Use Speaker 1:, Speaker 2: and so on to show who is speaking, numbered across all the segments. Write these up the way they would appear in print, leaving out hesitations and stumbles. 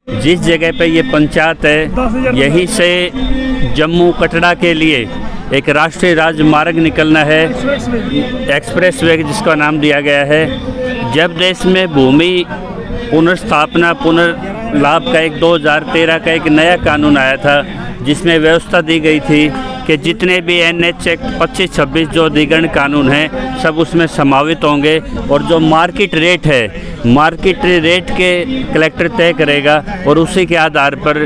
Speaker 1: जिस जगह पे ये पंचायत है यहीं से जम्मू कटरा के लिए एक राष्ट्रीय राजमार्ग निकलना है, एक्सप्रेस वे जिसका नाम दिया गया है। जब देश में भूमि पुनर्स्थापना पुनर्लाभ का एक 2013 का एक नया कानून आया था, जिसमें व्यवस्था दी गई थी कि जितने भी NH एक्ट 25-26 जो अधिग्रहण कानून हैं सब उसमें समावित होंगे, और जो मार्केट रेट है मार्केट रेट के कलेक्टर तय करेगा और उसी के आधार पर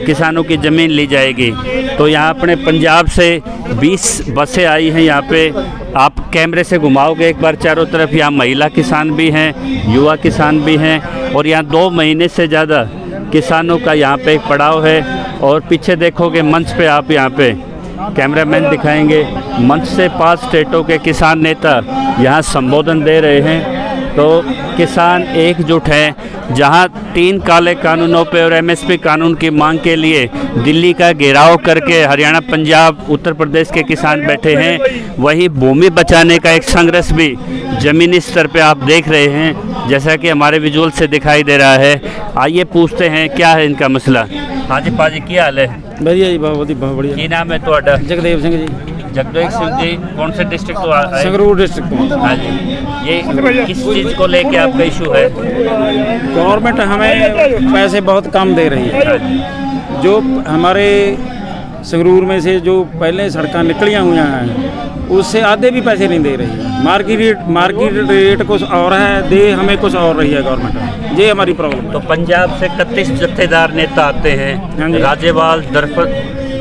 Speaker 1: किसानों की ज़मीन ली जाएगी। तो यहाँ अपने पंजाब से 20 बसें आई हैं। यहाँ पे आप कैमरे से घुमाओगे एक बार चारों तरफ, यहाँ महिला किसान भी हैं, युवा किसान भी हैं, और यहाँ 2 महीने से ज़्यादा किसानों का यहाँ पे एक पड़ाव है। और पीछे देखोगे मंच पे, आप यहाँ पे कैमरामैन दिखाएंगे, मंच से 5 स्टेटों के किसान नेता यहाँ संबोधन दे रहे हैं। तो किसान एकजुट हैं। जहाँ 3 काले कानूनों पे और MSP कानून की मांग के लिए दिल्ली का घेराव करके हरियाणा, पंजाब, उत्तर प्रदेश के किसान बैठे हैं, वहीं भूमि बचाने का एक संघर्ष भी ज़मीनी स्तर पे आप देख रहे हैं, जैसा कि हमारे विजुअल से दिखाई दे रहा है। आइए पूछते हैं क्या है इनका मसला। हाँ जी पाजी, क्या हाल है?
Speaker 2: बढ़िया जी, बहुत बढ़िया।
Speaker 1: की नाम है ਤੁਹਾਡਾ?
Speaker 2: जगदेव सिंह जी।
Speaker 1: जगदेव सिंह जी कौन से डिस्ट्रिक्ट तो आए?
Speaker 2: संगरूर डिस्ट्रिक्ट में।
Speaker 1: हाँ जी, ये किस चीज़ को लेके आपका इशू है?
Speaker 2: गवर्नमेंट हमें पैसे बहुत कम दे रही है। जो हमारे संगरूर में से जो पहले सड़कें निकलियाँ हुई हैं उससे आधे भी पैसे नहीं दे रही है। मार्केट रेट कुछ और है, दे हमें कुछ और रही है गवर्नमेंट। ये हमारी प्रॉब्लम है।
Speaker 1: तो पंजाब से 31 जत्थेदार नेता आते हैं, राज्यपाल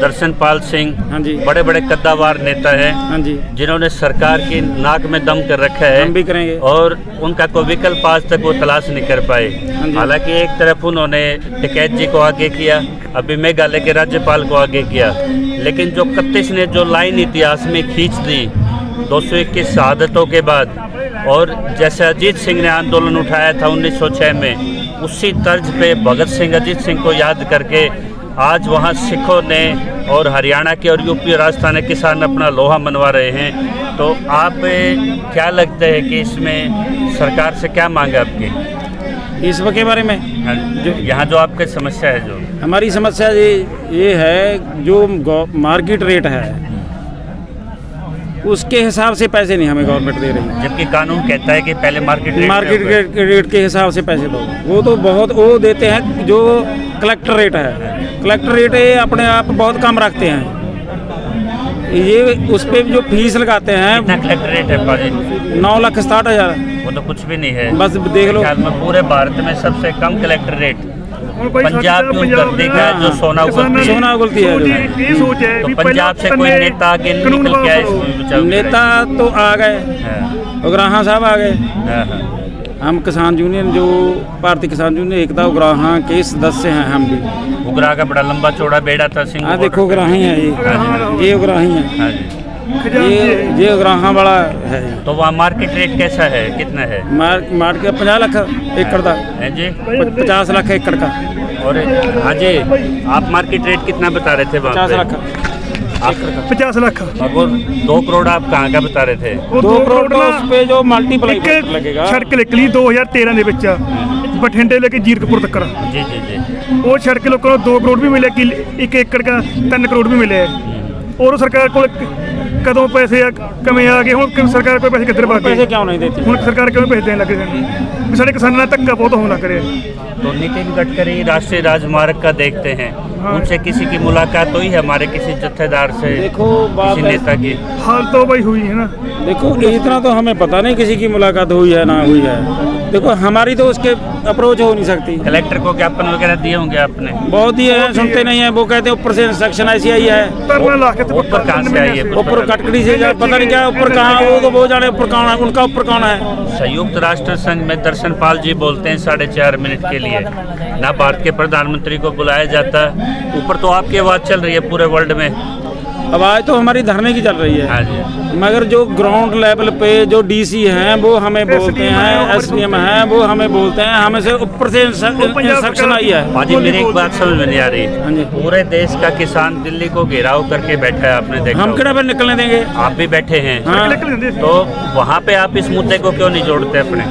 Speaker 1: दर्शनपाल सिंह,
Speaker 2: हाँ जी,
Speaker 1: बड़े बड़े कद्दावार नेता हैं,
Speaker 2: हाँ जी,
Speaker 1: जिन्होंने सरकार की नाक में दम कर रखा है।
Speaker 2: हम भी करेंगे।
Speaker 1: और उनका कोई विकल्प आज तक वो तलाश नहीं कर पाए। हालांकि एक तरफ उन्होंने टिकैत जी को आगे किया, अभी मेघालय के राज्यपाल को आगे किया, लेकिन जो 31 ने जो लाइन इतिहास में खींच दी 221 शहादतों के बाद, और जैसे अजीत सिंह ने आंदोलन उठाया था 1906 में, उसी तर्ज पे भगत सिंह, अजीत सिंह को याद करके आज वहाँ सिखों ने और हरियाणा के और यूपी और राजस्थान के किसान अपना लोहा मनवा रहे हैं। तो आप क्या लगता है कि इसमें सरकार से क्या मांग है आपकी
Speaker 2: इस वक्त के बारे में?
Speaker 1: जो यहाँ जो आपकी समस्या है, जो
Speaker 2: हमारी समस्या ये है, जो मार्केट रेट है उसके हिसाब से पैसे नहीं हमें गवर्नमेंट दे रही है।
Speaker 1: जबकि कानून कहता है कि पहले मार्केट
Speaker 2: रेट के हिसाब से पैसे दो। वो तो बहुत वो देते हैं जो कलेक्टर रेट है। कलेक्टर रेट अपने आप बहुत कम रखते हैं। ये उस पर जो फीस लगाते हैं,
Speaker 1: कितना कलेक्टर रेट है पाजी?
Speaker 2: 9,60,000।
Speaker 1: वो तो कुछ भी नहीं है। बस
Speaker 2: देख लो,
Speaker 1: पूरे भारत में सबसे कम कलेक्टर रेट पंजाब की उतरती है, जो सोना
Speaker 2: उगलती है।
Speaker 1: तो पंजाब से कोई नेता आगे निकल के आए?
Speaker 2: नेता तो आ गए, उगराहा साहब आ गए। हम किसान यूनियन, जो भारतीय किसान यूनियन एकता उगराहा के सदस्य हैं। हम भी
Speaker 1: उगराहा का बड़ा लंबा चौड़ा बेड़ा था सिंह।
Speaker 2: हाँ देखो, उगराहा ही है ये उगराहा ही है। ये उगराहा वाला है।
Speaker 1: तो वहाँ मार्केट रेट कैसा है, कितना है?
Speaker 2: मार्केट 50 लाख एकड़ का है जी, 50 लाख एकड़ का।
Speaker 1: और हाँ जी, आप मार्केट रेट कितना बता रहे थे?
Speaker 2: 50 लाख।
Speaker 3: 50 लाख।
Speaker 1: और वो 2 करोड़ आप कहाँ का बता रहे थे?
Speaker 2: 2 करोड़ का उस पे जो मल्टीप्लाई लगेगा।
Speaker 3: सड़क निकली 2013 ਦੇ ਵਿੱਚ ਬਠਿੰਡੇ ਲੈ ਕੇ ਜੀਰਕਪੁਰ ਤੱਕ।
Speaker 1: जी जी जी।
Speaker 3: ਉਹ ਸੜਕ ਲੋਕਾਂ ਨੂੰ 2 ਕਰੋੜ ਵੀ ਮਿਲੇ ਕਿ 1 ਏਕੜ का 3 ਕਰੋੜ ਵੀ ਮਿਲੇ। और सरकार को कदों पैसे कमी आ गए, हूँ सरकार कोई पैसे किधर भाग
Speaker 2: पैसे क्यों नहीं देती?
Speaker 3: हूँ सरकार क्यों पैसे देने लगे? साढ़े किसानों धक्का बहुत होना करे।
Speaker 1: तो नितिन गडकरी राष्ट्रीय राजमार्ग का देखते हैं, उनसे किसी की मुलाकात हुई है हमारे किसी जत्थेदार से?
Speaker 2: देखो किसी
Speaker 1: नेता की
Speaker 3: हाल तो भाई हुई है ना।
Speaker 2: देखो इतना तो हमें पता नहीं किसी की मुलाकात हुई है ना हुई है। देखो हमारी तो उसके अप्रोच हो नहीं सकती।
Speaker 1: कलेक्टर को ज्ञापन वगैरह दिए होंगे आपने?
Speaker 2: बहुत ही है, सुनते नहीं है। वो कहते हैं ऊपर से इंस्ट्रक्शन ऐसी आई है।
Speaker 1: ऊपर कहाँ से आई है?
Speaker 2: ऊपर कटकड़ी से, पता नहीं क्या ऊपर कहाँ, वो जाने ऊपर कौन है, उनका ऊपर कौन है।
Speaker 1: संयुक्त राष्ट्र संघ में दर्शनपाल जी बोलते हैं 4.5 मिनट के लिए, ना भारत के प्रधानमंत्री को बुलाया जाता। ऊपर तो आपकी आवाज़ चल रही है पूरे वर्ल्ड में।
Speaker 2: आवाज़ तो हमारी धरने की चल रही है।
Speaker 1: हाँ जी।
Speaker 2: मगर जो ग्राउंड लेवल पे जो डीसी हैं वो हमें बोलते हैं, एसडीएम हैं वो हमें बोलते हैं, हमें से ऊपर से इंस्ट्रक्शन आई है।
Speaker 1: हाँ जी, मेरी एक बात समझ में नहीं आ रही।
Speaker 2: हाँ जी,
Speaker 1: पूरे देश का किसान दिल्ली को घेराव करके बैठा है, आपने देखा?
Speaker 2: हम किधर निकलने देंगे?
Speaker 1: आप भी बैठे हैं।
Speaker 2: हाँ।
Speaker 1: तो वहाँ पे आप इस मुद्दे को क्यों नहीं जोड़ते अपने?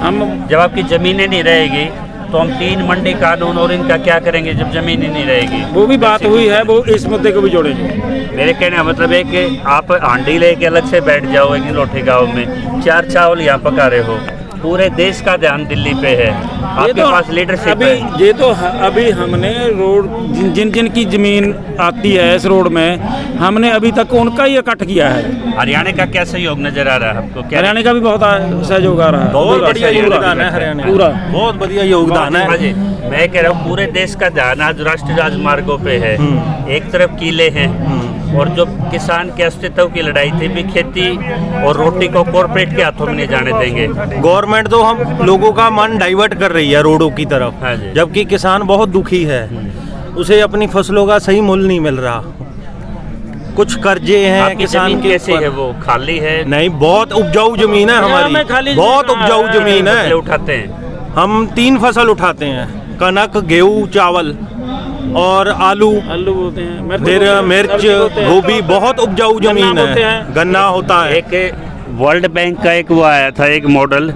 Speaker 2: हम
Speaker 1: जब आपकी ज़मीनें नहीं रहेगी तो हम 3 मंडी कानून और इनका क्या करेंगे जब जमीन ही नहीं रहेगी।
Speaker 2: वो भी बात हुई है, वो इस मुद्दे को भी जोड़ेंगे।
Speaker 1: मेरे कहने का मतलब है कि आप हांडी लेके अलग से बैठ जाओ एक लोटे गाँव में, 4 चावल यहाँ पका रहे हो, पूरे देश का ध्यान दिल्ली पे है, आपके पास लीडरशिप है।
Speaker 2: ये तो अभी हमने रोड जिन जिन की जमीन आती है इस रोड में, हमने अभी तक उनका ही इकट्ठ किया है।
Speaker 1: हरियाणा का क्या सहयोग नजर आ रहा है आपको? क्या
Speaker 2: हरियाणा का भी बहुत सहयोग आ रहा है।
Speaker 1: बहुत बढ़िया योगदान है हरियाणा,
Speaker 2: पूरा
Speaker 1: बहुत बढ़िया योगदान है। मैं कह रहा हूँ पूरे देश का ध्यान आज राष्ट्रीय राजमार्गों पे है। एक तरफ किले हैं और जो किसान के अस्तित्व की लड़ाई थी भी, खेती और रोटी को कॉर्पोरेट के हाथों में नहीं जाने देंगे।
Speaker 4: गवर्नमेंट तो हम लोगों का मन डाइवर्ट कर रही है रोडों की तरफ,
Speaker 1: हाँ जी।
Speaker 4: जबकि किसान बहुत दुखी है, उसे अपनी फसलों का सही मूल्य नहीं मिल रहा। कुछ कर्जे हैं
Speaker 1: आपकी
Speaker 4: किसान
Speaker 1: जमीन
Speaker 4: के
Speaker 1: कैसी
Speaker 4: ऊपर।
Speaker 1: है? वो खाली है?
Speaker 4: नहीं, बहुत उपजाऊ जमीन है हमारी, बहुत उपजाऊ जमीन
Speaker 1: फसलें
Speaker 4: है।
Speaker 1: उठाते हैं
Speaker 4: हम 3 फसल उठाते हैं, कनक, गेहूँ, चावल और आलू
Speaker 2: बोलते हैं,
Speaker 4: फिर मिर्च, गोभी, बहुत उपजाऊ जमीन
Speaker 2: बोलते
Speaker 4: है।
Speaker 2: हैं।
Speaker 4: गन्ना होता है।
Speaker 1: एक वर्ल्ड बैंक का एक वो आया था, एक मॉडल,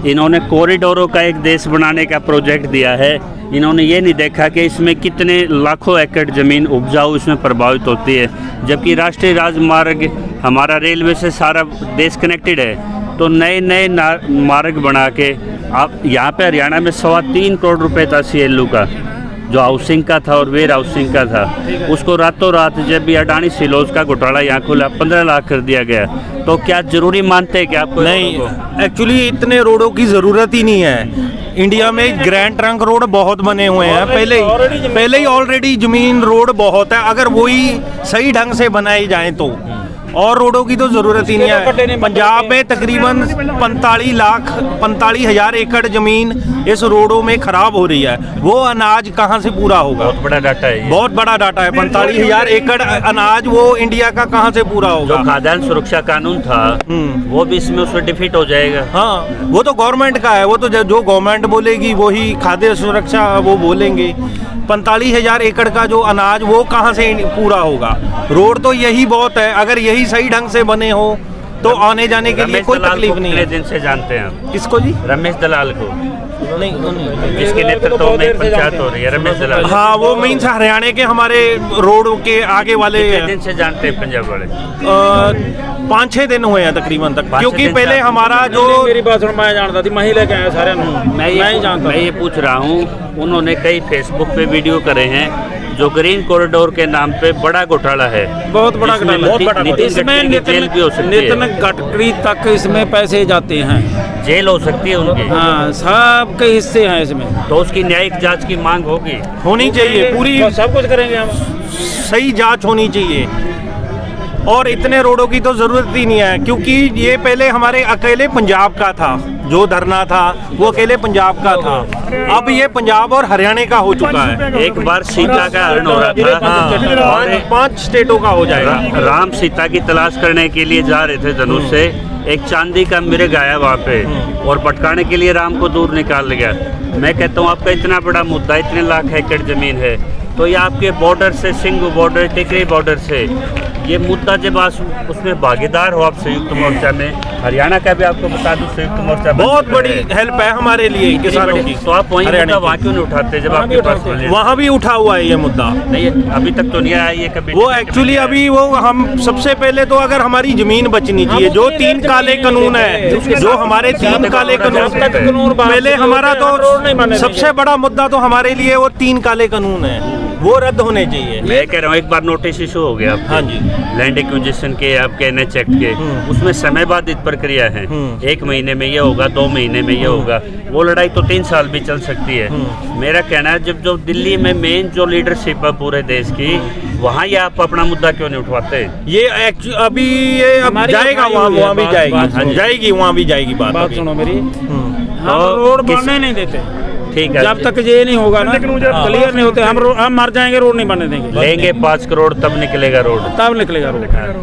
Speaker 1: इन्होंने कॉरिडोरों का एक देश बनाने का प्रोजेक्ट दिया है। इन्होंने ये नहीं देखा कि इसमें कितने लाखों एकड़ ज़मीन उपजाऊ इसमें प्रभावित होती है, जबकि राष्ट्रीय राजमार्ग हमारा रेलवे से सारा देश कनेक्टेड है। तो नए नए मार्ग बना के आप यहाँ पे हरियाणा में 3.25 करोड़ रुपए था CLU का, जो हाउसिंग का था और वेयर हाउसिंग का था, उसको रातों रात जब भी अडानी सिलोज का घोटाला यहाँ खुला 15 लाख कर दिया गया। तो क्या जरूरी मानते हैं कि आपको?
Speaker 4: नहीं, एक्चुअली इतने रोडों की ज़रूरत ही नहीं है। इंडिया में ग्रैंड ट्रंक रोड बहुत बने हुए हैं, पहले ही ऑलरेडी जमीन रोड बहुत है। अगर वही सही ढंग से बनाए जाएं तो और रोडों की तो ज़रूरत ही नहीं है। पंजाब में तकरीबन 45,000 एकड़ ज़मीन इस रोडों में खराब हो रही है। वो अनाज कहाँ से पूरा होगा?
Speaker 1: बहुत बड़ा डाटा है ये।
Speaker 4: बहुत बड़ा डाटा है। 45,000 एकड़ अनाज वो इंडिया का कहाँ से पूरा
Speaker 1: जो
Speaker 4: होगा?
Speaker 1: खाद्यान्न सुरक्षा कानून था वो भी इसमें उसमें डिफीट हो जाएगा।
Speaker 4: हाँ, वो तो गवर्नमेंट का है, वो तो जो गवर्नमेंट बोलेगी वही खाद्य सुरक्षा वो बोलेंगे। 45,000 एकड़ का जो अनाज वो कहाँ से पूरा होगा? रोड तो यही बहुत है, अगर यही सही ढंग से बने हो तो आने जाने के लिए कोई तकलीफ नहीं है।
Speaker 1: दिन से जानते हैं आप
Speaker 4: किसको जी?
Speaker 1: रमेश दलाल को,
Speaker 4: नहीं,
Speaker 1: जिसके नेतृत्व में पंचायत हो रही है, रमेश दलाल।
Speaker 4: हाँ, वो मीन्स हरियाणा के हमारे रोड के आगे वाले
Speaker 1: कितने दिन से जानते हैं पंजाब वाले?
Speaker 4: 5-6 दिन हुए हैं तकरीबन तक,
Speaker 1: 5-6
Speaker 4: क्योंकि
Speaker 1: दिन
Speaker 4: पहले
Speaker 1: तक।
Speaker 4: हमारा जो
Speaker 2: मेरी बात सुन, मैं जानता थी, मैं ही लेके आया सारे।
Speaker 1: मैं ये पूछ रहा हूँ, उन्होंने कई फेसबुक पे वीडियो करे हैं जो ग्रीन कॉरिडोर के नाम पे बड़ा घोटाला है,
Speaker 2: बहुत बड़ा
Speaker 1: इसमें
Speaker 2: इसमें
Speaker 1: जेल भी हो सकती है,
Speaker 2: नितिन गडकरी तक इसमें पैसे जाते हैं,
Speaker 1: जेल हो सकती है उनकी।
Speaker 2: हाँ, सब के हिस्से हैं इसमें।
Speaker 1: तो उसकी न्यायिक जांच की मांग होगी,
Speaker 4: होनी चाहिए, पूरी
Speaker 2: सब कुछ करेंगे हम।
Speaker 4: सही जांच होनी चाहिए। और इतने रोडों की तो ज़रूरत ही नहीं है, क्योंकि ये पहले हमारे अकेले पंजाब का था, जो धरना था वो अकेले पंजाब का था, अब ये पंजाब और हरियाणा का हो चुका है।
Speaker 1: एक बार सीता का हरण हो रहा था,
Speaker 4: हाँ,
Speaker 1: और
Speaker 4: 5 स्टेटों का हो जाएगा।
Speaker 1: राम सीता की तलाश करने के लिए जा रहे थे धनुष से, एक चांदी का मिर्ग आया वहाँ पे और भटकाने के लिए राम को दूर निकाल गया। मैं कहता हूँ आपका इतना बड़ा मुद्दा, इतने लाख एकड़ जमीन है, तो ये आपके बॉर्डर से, सिंघू बॉर्डर, टिकरी बॉर्डर से ये मुद्दा जब आप उसमें भागीदार हो आप संयुक्त मोर्चा में, हरियाणा का भी आपको बता दूं संयुक्त मोर्चा
Speaker 4: बहुत बड़ी हेल्प है हमारे लिए किसानों की।
Speaker 1: तो आप वहीं मुद्दा वहाँ क्यों नहीं उठाते जब आपके पास मिले?
Speaker 4: वहाँ भी उठा हुआ है ये मुद्दा,
Speaker 1: नहीं अभी तक तो नहीं आया ये कभी।
Speaker 4: वो एक्चुअली अभी वो हम सबसे पहले तो अगर हमारी जमीन बचनी चाहिए, जो 3 काले कानून है, जो हमारे 3 काले कानून, पहले हमारा तो सबसे बड़ा मुद्दा तो हमारे लिए वो 3 काले कानून है, वो रद्द होने चाहिए।
Speaker 1: मैं कह रहा हूँ एक बार नोटिस इशू हो गया,
Speaker 4: हाँ जी,
Speaker 1: लैंड एक्विजिशन के, आपके NH एक्ट के, उसमें समय बाधित प्रक्रिया है, 1 महीने में ये होगा, 2 महीने में ये होगा, वो लड़ाई तो 3 साल भी चल सकती है। मेरा कहना है जब जो दिल्ली में मेन जो लीडरशिप है पूरे देश की, वहाँ ये आप अपना मुद्दा क्यों नहीं उठवाते?
Speaker 4: ये अभी ये अब जाएगा, वहाँ भी जाएगी, वहाँ भी जाएगी। बात
Speaker 2: सुनो मेरी, हम
Speaker 1: तो
Speaker 2: रोड बनने नहीं देते
Speaker 1: ठीक है,
Speaker 2: जब तक ये नहीं होगा ना, क्लियर नहीं होते, हम मर जाएंगे, रोड नहीं बनने देंगे।
Speaker 1: लेंगे 5 करोड़ तब निकलेगा रोड,
Speaker 2: तब निकलेगा रोड,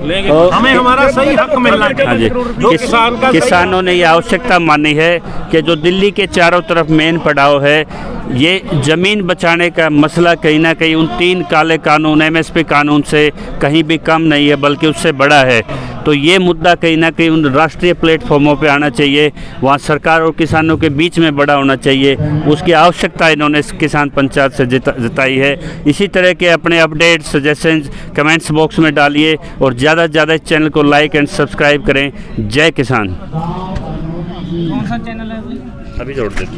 Speaker 2: लेंगे।
Speaker 1: तो
Speaker 4: हमें हमारा सही हक मिलना
Speaker 1: हाँ जी,
Speaker 4: जो किसान का
Speaker 1: किसानों ने ये आवश्यकता मानी है कि जो दिल्ली के चारों तरफ मेन पड़ाव है, ये ज़मीन बचाने का मसला कहीं ना कहीं उन 3 काले कानून, MSP कानून से कहीं भी कम नहीं है, बल्कि उससे बड़ा है। तो ये मुद्दा कहीं ना कहीं उन राष्ट्रीय प्लेटफॉर्मों पे आना चाहिए, वहाँ सरकार और किसानों के बीच में बड़ा होना चाहिए। उसकी आवश्यकता इन्होंने इस किसान पंचायत से जताई है। इसी तरह के अपने अपडेट सजेशंस कमेंट्स बॉक्स में डालिए और ज़्यादा से ज़्यादा इस चैनल को लाइक एंड सब्सक्राइब करें। जय किसान।
Speaker 5: कौन सा चैनल है?
Speaker 1: अभी जोड़ देते हैं।